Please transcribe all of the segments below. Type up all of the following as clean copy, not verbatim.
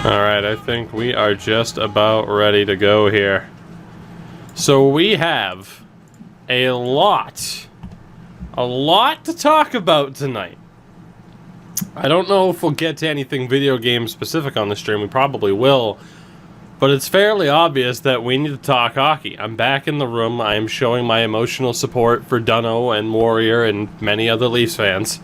Alright, I think we are just about ready to go here. So we have a lot to talk about tonight. I don't know if we'll get to anything video game specific on the stream. We probably will. But it's fairly obvious that we need to talk hockey. I'm back in the room. I am showing my emotional support for Dunno and Warrior and many other Leafs fans.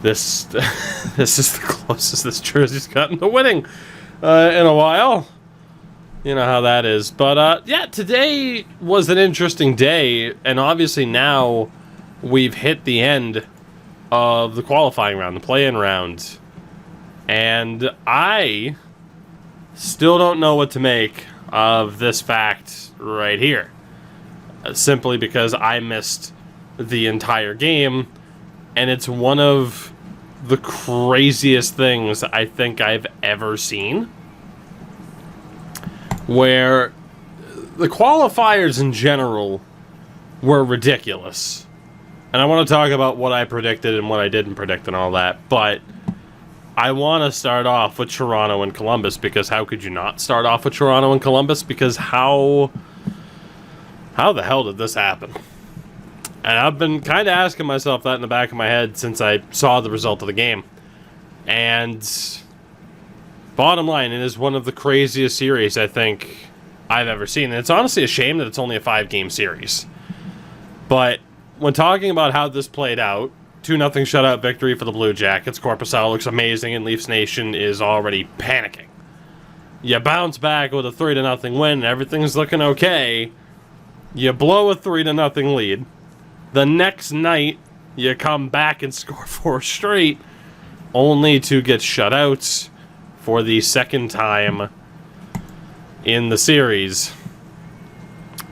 This is the closest this jersey's gotten to winning in a while. You know how that is. But yeah, today was an interesting day, and obviously now we've hit the end of the qualifying round, the play-in round. And I still don't know what to make of this fact right here. Simply because I missed the entire game, and it's one of the craziest things I think I've ever seen. Where the qualifiers in general were ridiculous. And I want to talk about what I predicted and what I didn't predict and all that. But I want to start off with Toronto and Columbus, because how could you not start off with Toronto and Columbus? Because how the hell did this happen? And I've been kind of asking myself that in the back of my head since I saw the result of the game. And bottom line, it is one of the craziest series I think I've ever seen. And it's honestly a shame that it's only a 5-game series. But when talking about how this played out, 2-0 shutout victory for the Blue Jackets. Korpisalo looks amazing, and Leafs Nation is already panicking. You bounce back with a 3-0 win, and everything's looking okay. You blow a 3-0 lead. The next night, you come back and score 4 straight, only to get shut out for the second time in the series.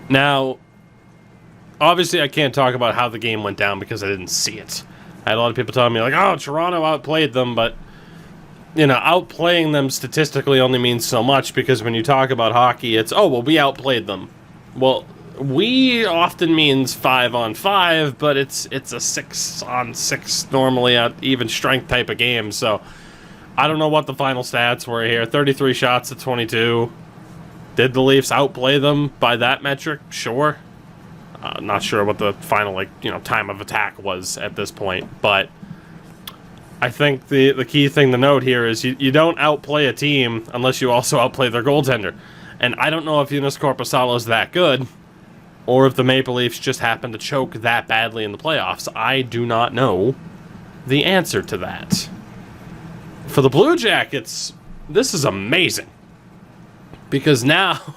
Now, obviously I can't talk about how the game went down because I didn't see it. I had a lot of people telling me, like, oh, Toronto outplayed them, but, you know, outplaying them statistically only means so much, because when you talk about hockey, it's, oh, well, we outplayed them. Well, we often means 5-on-5, but it's a 6-on-6 normally at even strength type of game, so I don't know what the final stats were here. 33 shots to 22. Did the Leafs outplay them by that metric? Sure. Not sure what the final, time of attack was at this point, but I think the key thing to note here is you don't outplay a team unless you also outplay their goaltender. And I don't know if Joonas Korpisalo is that good, or if the Maple Leafs just happened to choke that badly in the playoffs. I do not know the answer to that. For the Blue Jackets, this is amazing, because now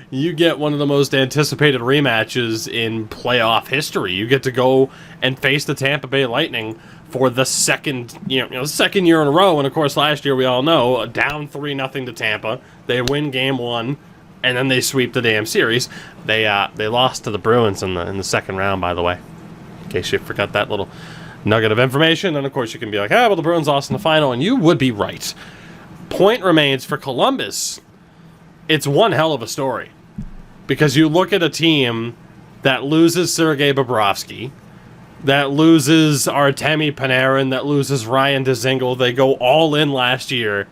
you get one of the most anticipated rematches in playoff history. You get to go and face the Tampa Bay Lightning for the second year in a row. And of course, last year we all know, down 3-0 to Tampa, they win Game 1, and then they sweep the damn series. They lost to the Bruins in the second round, by the way, in case you forgot that little nugget of information. And of course, you can be like, well, the Bruins lost in the final, and you would be right. Point remains for Columbus. It's one hell of a story, because you look at a team that loses Sergei Bobrovsky, that loses Artemi Panarin, that loses Ryan Dzingel. They go all in last year,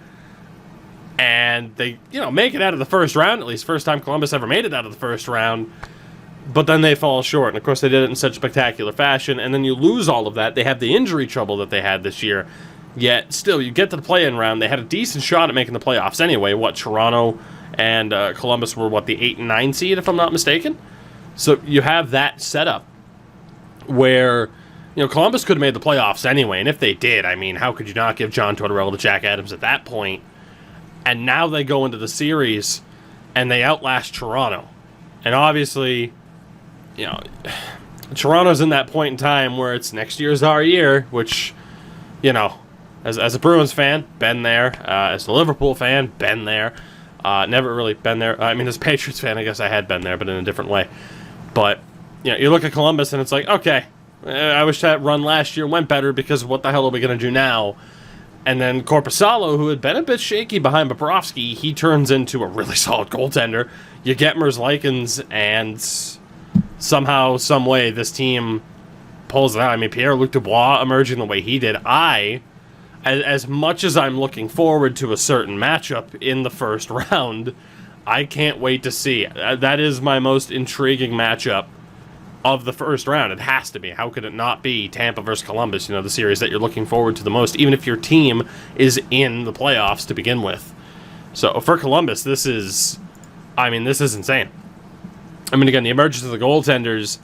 and they, make it out of the first round, at least first time Columbus ever made it out of the first round, but then they fall short. And of course, they did it in such spectacular fashion, and then you lose all of that. They have the injury trouble that they had this year, yet still, you get to the play-in round. They had a decent shot at making the playoffs anyway. Toronto and Columbus were, the 8 and 9 seed, if I'm not mistaken? So you have that setup where, Columbus could have made the playoffs anyway, and if they did, how could you not give John Tortorella to Jack Adams at that point? And now they go into the series, and they outlast Toronto. And obviously, Toronto's in that point in time where it's next year's our year, which, as a Bruins fan, been there. As a Liverpool fan, been there. Never really been there. As a Patriots fan, I guess I had been there, but in a different way. But, you look at Columbus, and it's like, okay, I wish that run last year went better, because what the hell are we going to do now? And then Korpisalo, who had been a bit shaky behind Bobrovsky, he turns into a really solid goaltender. You get Merzlikins, and somehow, some way, this team pulls it out. Pierre-Luc Dubois emerging the way he did. I as much as I'm looking forward to a certain matchup in the first round, I can't wait to see. That is my most intriguing matchup of the first round. It has to be. How could it not be Tampa versus Columbus, the series that you're looking forward to the most, even if your team is in the playoffs to begin with. So for Columbus, this is insane. I mean, again, the emergence of the goaltenders,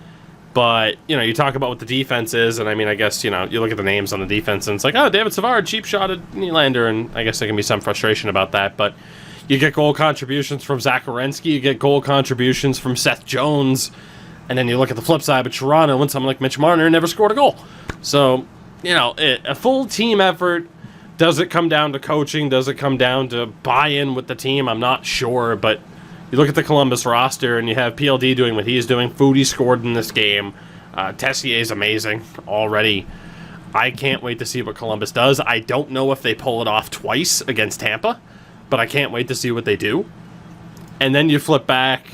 but, you talk about what the defense is, and I guess, you look at the names on the defense, and it's like, oh, David Savard, cheap shot at Nylander, and I guess there can be some frustration about that, but you get goal contributions from Zach Werenski, you get goal contributions from Seth Jones, and then you look at the flip side of Toronto, and someone like Mitch Marner never scored a goal. So, a full team effort. Does it come down to coaching? Does it come down to buy-in with the team? I'm not sure, but you look at the Columbus roster, and you have PLD doing what he's doing. Foodie scored in this game. Tessier's amazing already. I can't wait to see what Columbus does. I don't know if they pull it off twice against Tampa, but I can't wait to see what they do. And then you flip back,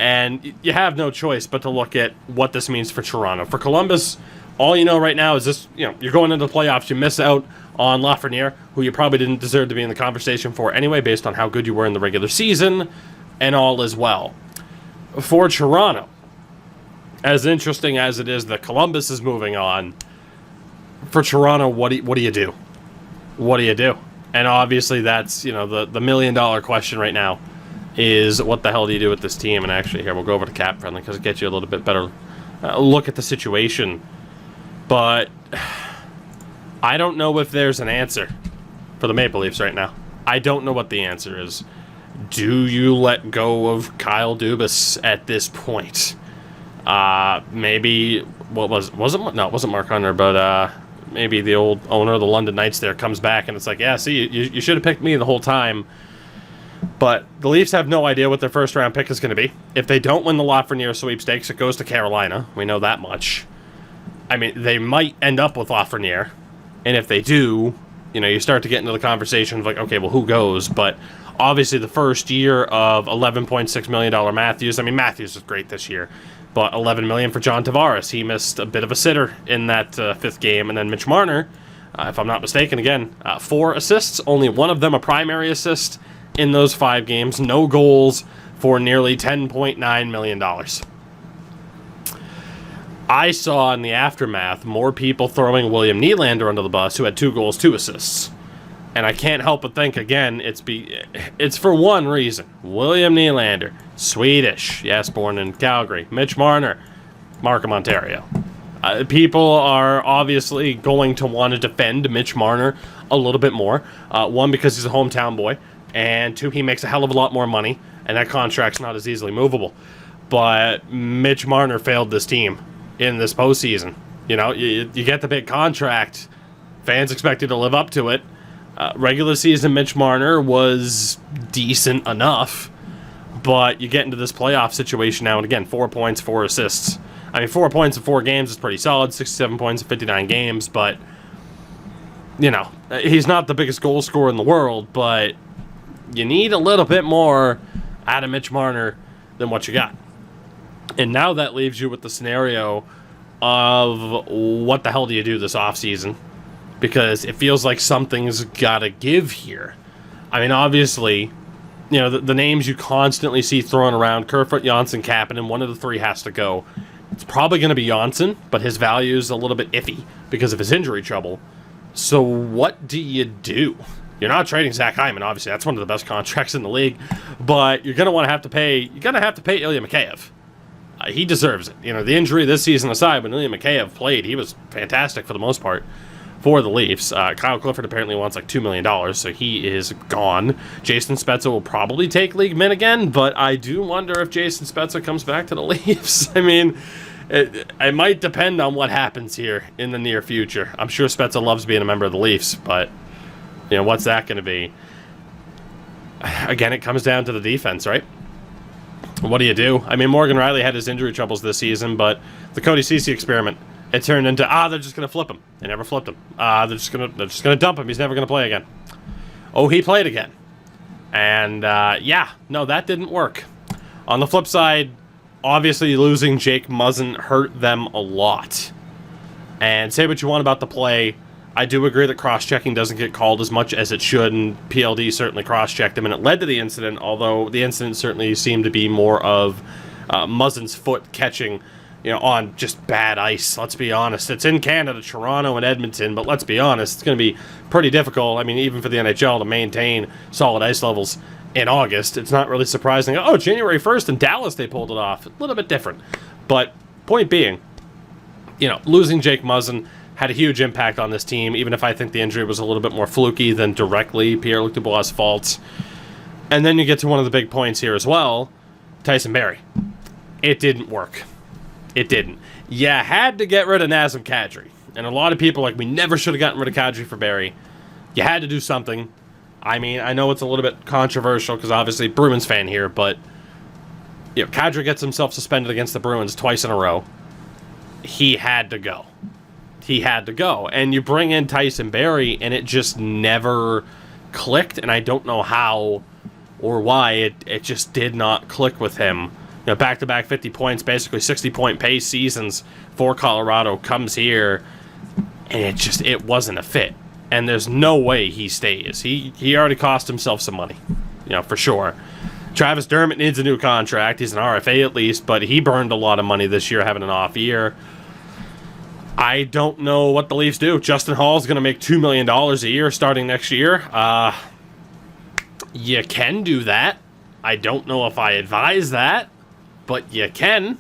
and you have no choice but to look at what this means for Toronto. For Columbus, all you know right now is this, you're going into the playoffs, you miss out on Lafreniere, who you probably didn't deserve to be in the conversation for anyway, based on how good you were in the regular season, and all is well. For Toronto, as interesting as it is that Columbus is moving on, for Toronto, what do you do? What do you do? And obviously that's, the million-dollar question right now is what the hell do you do with this team? And actually here, we'll go over to Cap Friendly because it gets you a little bit better look at the situation. But I don't know if there's an answer for the Maple Leafs right now. I don't know what the answer is. Do you let go of Kyle Dubas at this point? Maybe, what was it? No, it wasn't Mark Hunter, but maybe the old owner of the London Knights there comes back and it's like, yeah, see, you should have picked me the whole time. But the Leafs have no idea what their first-round pick is going to be. If they don't win the Lafreniere sweepstakes, it goes to Carolina. We know that much. They might end up with Lafreniere. And if they do, you start to get into the conversation of like, okay, well, who goes? But obviously the first year of $11.6 million Matthews. Matthews was great this year. But $11 million for John Tavares. He missed a bit of a sitter in that fifth game. And then Mitch Marner, if I'm not mistaken, again, 4 assists. Only one of them a primary assist in those 5 games. No goals for nearly $10.9 million. I saw in the aftermath more people throwing William Nylander under the bus, who had 2 goals, 2 assists. And I can't help but think, again, it's for one reason. William Nylander, Swedish, yes, born in Calgary. Mitch Marner, Markham, Ontario. People are obviously going to want to defend Mitch Marner a little bit more. One, because he's a hometown boy. And 2, he makes a hell of a lot more money, and that contract's not as easily movable. But Mitch Marner failed this team in this postseason. You get the big contract. Fans expect you to live up to it. Regular season Mitch Marner was decent enough, but you get into this playoff situation now, and again, 4 points, 4 assists. 4 points in 4 games is pretty solid, 67 points in 59 games, but, he's not the biggest goal scorer in the world, but you need a little bit more out of Mitch Marner than what you got. And now that leaves you with the scenario of what the hell do you do this offseason? Because it feels like something's got to give here. Obviously, the names you constantly see thrown around, Kerfoot, Janssen, Kapanen, one of the 3 has to go. It's probably going to be Janssen, but his value is a little bit iffy because of his injury trouble. So what do you do? You're not trading Zach Hyman, obviously. That's one of the best contracts in the league. But you're going to have to pay Ilya Mikheyev. He deserves it. The injury this season aside, when Ilya Mikheyev played, he was fantastic for the most part for the Leafs. Kyle Clifford apparently wants like $2 million, so he is gone. Jason Spezza will probably take league min again, but I do wonder if Jason Spezza comes back to the Leafs. It might depend on what happens here in the near future. I'm sure Spezza loves being a member of the Leafs, but what's that going to be? Again, it comes down to the defense, right? What do you do? Morgan Riley had his injury troubles this season, but the Cody Ceci experiment, it turned into, they're just going to flip him. They never flipped him. They're just going to dump him. He's never going to play again. Oh, he played again. And, that didn't work. On the flip side, obviously losing Jake Muzzin hurt them a lot. And say what you want about the play, I do agree that cross-checking doesn't get called as much as it should, and PLD certainly cross-checked him, and it led to the incident, although the incident certainly seemed to be more of Muzzin's foot catching, on just bad ice. Let's be honest. It's in Canada, Toronto, and Edmonton, but let's be honest, it's going to be pretty difficult, even for the NHL to maintain solid ice levels in August. It's not really surprising. Oh, January 1st in Dallas they pulled it off. A little bit different. But point being, losing Jake Muzzin had a huge impact on this team, even if I think the injury was a little bit more fluky than directly Pierre-Luc Dubois' fault. And then you get to one of the big points here as well, Tyson Barrie. It didn't work. It didn't. You had to get rid of Nazem Kadri. And a lot of people are like, we never should have gotten rid of Kadri for Barrie. You had to do something. I know it's a little bit controversial because obviously Bruins fan here, but Kadri gets himself suspended against the Bruins twice in a row. He had to go. He had to go. And you bring in Tyson Barrie, and it just never clicked, and I don't know how or why it just did not click with him. Back-to-back 50 points, basically 60-point pace seasons for Colorado, comes here, and it wasn't a fit. And there's no way he stays. He already cost himself some money, for sure. Travis Dermott needs a new contract. He's an RFA at least, but he burned a lot of money this year having an off year. I don't know what the Leafs do. Justin Hall's going to make $2 million a year starting next year. You can do that. I don't know if I advise that, but you can.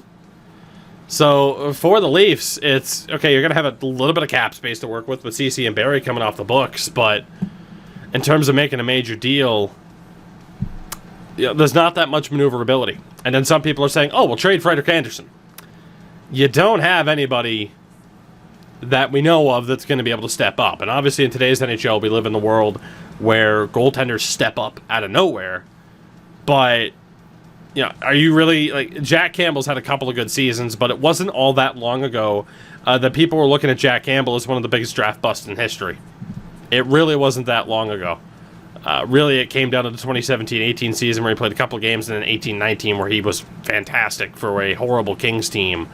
So for the Leafs, it's okay. You're going to have a little bit of cap space to work with CeCe and Barrie coming off the books, but in terms of making a major deal, there's not that much maneuverability. And then some people are saying, "Oh, we'll trade Frederik Andersen." You don't have anybody that we know of that's going to be able to step up. And obviously, in today's NHL, we live in the world where goaltenders step up out of nowhere. But are you really, Jack Campbell's had a couple of good seasons, but it wasn't all that long ago that people were looking at Jack Campbell as one of the biggest draft busts in history. It really wasn't that long ago. Really, it came down to the 2017-18 season where he played a couple of games, and then 18-19 where he was fantastic for a horrible Kings team.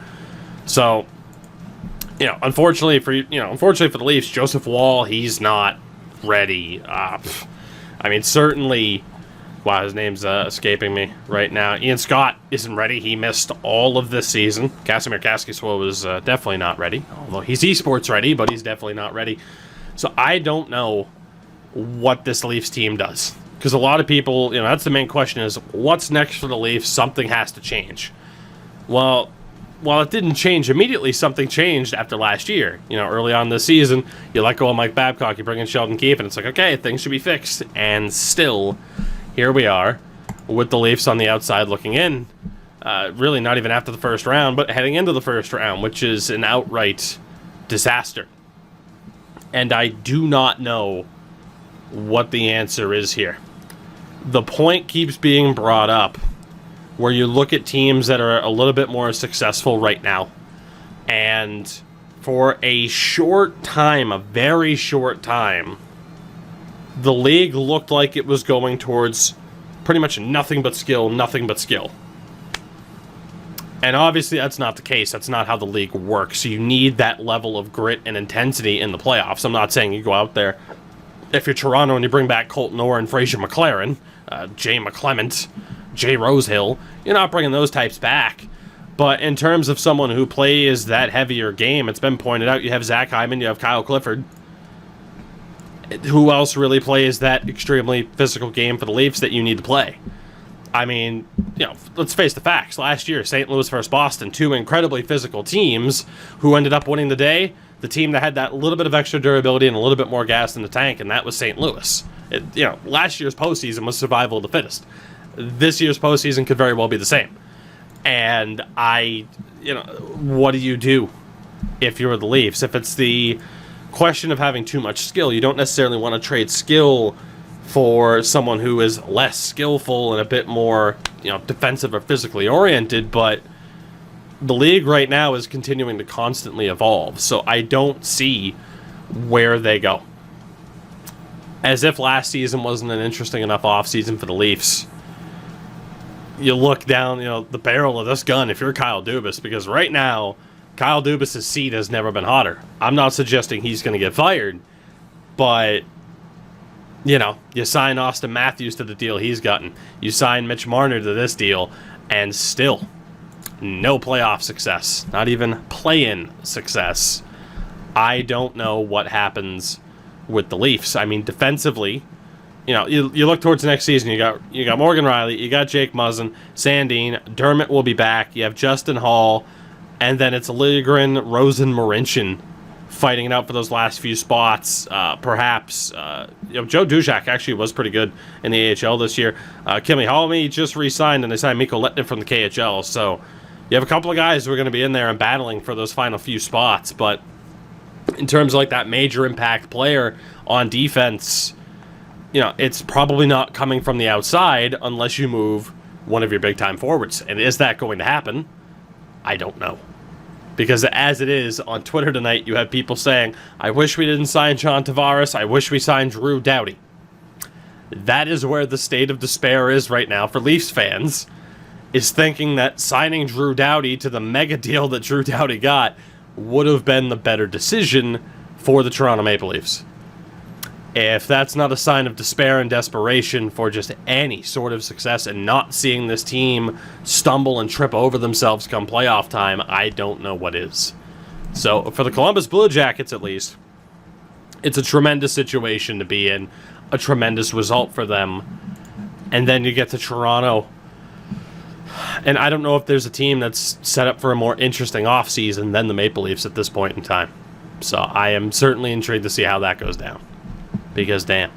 So, unfortunately for the Leafs, Joseph Wall, he's not ready. Certainly. Wow, his name's escaping me right now. Ian Scott isn't ready. He missed all of this season. Kasimir Kaskisuo was definitely not ready. Although he's esports ready, but he's definitely not ready. So I don't know what this Leafs team does. Because a lot of people, that's the main question is, what's next for the Leafs? Something has to change. Well, while it didn't change immediately, something changed after last year. Early on this season, you let go of Mike Babcock, you bring in Sheldon Keefe, and it's like, okay, things should be fixed. And still, here we are with the Leafs on the outside looking in. Really not even after the first round, but heading into the first round, which is an outright disaster. And I do not know what the answer is here. The point keeps being brought up where you look at teams that are a little bit more successful right now. And for a short time, a very short time, the league looked like it was going towards pretty much nothing but skill, nothing but skill. And obviously that's not the case. That's not how the league works. You need that level of grit and intensity in the playoffs. I'm not saying you go out there, if you're Toronto and you bring back Colton Orr and Fraser McLaren, Jay McClement, Jay Rosehill, you're not bringing those types back. But in terms of someone who plays that heavier game, it's been pointed out, you have Zach Hyman, you have Kyle Clifford. Who else really plays that extremely physical game for the Leafs that you need to play? Let's face the facts. Last year, St. Louis versus Boston, two incredibly physical teams who ended up winning the day. The team that had that little bit of extra durability and a little bit more gas in the tank, and that was St. Louis. Last year's postseason was survival of the fittest. This year's postseason could very well be the same. And what do you do if you're the Leafs? If it's the question of having too much skill, you don't necessarily want to trade skill for someone who is less skillful and a bit more, defensive or physically oriented, but the league right now is continuing to constantly evolve, so I don't see where they go. As if last season wasn't an interesting enough offseason for the Leafs. You look down, the barrel of this gun if you're Kyle Dubas, because right now, Kyle Dubas' seat has never been hotter. I'm not suggesting he's going to get fired. But, you know, you sign Austin Matthews to the deal he's gotten. You sign Mitch Marner to this deal, and still no playoff success. Not even play-in success. I don't know what happens with the Leafs. I mean, defensively, you know, you look towards the next season. You got Morgan Riley, you got Jake Muzzin, Sandin, Dermott will be back. You have Justin Hall, and then it's Liljegren, Rosen, Marincin fighting it out for those last few spots. Perhaps Joe Duszak actually was pretty good in the AHL this year. Kimi Halmi just re-signed, and they signed Mikko Lehtinen from the KHL. So you have a couple of guys who are going to be in there and battling for those final few spots. But in terms of like that major impact player on defense, you know, it's probably not coming from the outside unless you move one of your big-time forwards. And is that going to happen? I don't know. Because as it is, on Twitter tonight, you have people saying, I wish we didn't sign John Tavares. I wish we signed Drew Doughty. That is where the state of despair is right now for Leafs fans, is thinking that signing Drew Doughty to the mega deal that Drew Doughty got would have been the better decision for the Toronto Maple Leafs. If that's not a sign of despair and desperation for just any sort of success and not seeing this team stumble and trip over themselves come playoff time, I don't know what is. So for the Columbus Blue Jackets, at least, it's a tremendous situation to be in, a tremendous result for them. And then you get to Toronto, and I don't know if there's a team that's set up for a more interesting offseason than the Maple Leafs at this point in time. So I am certainly intrigued to see how that goes down. Because, damn.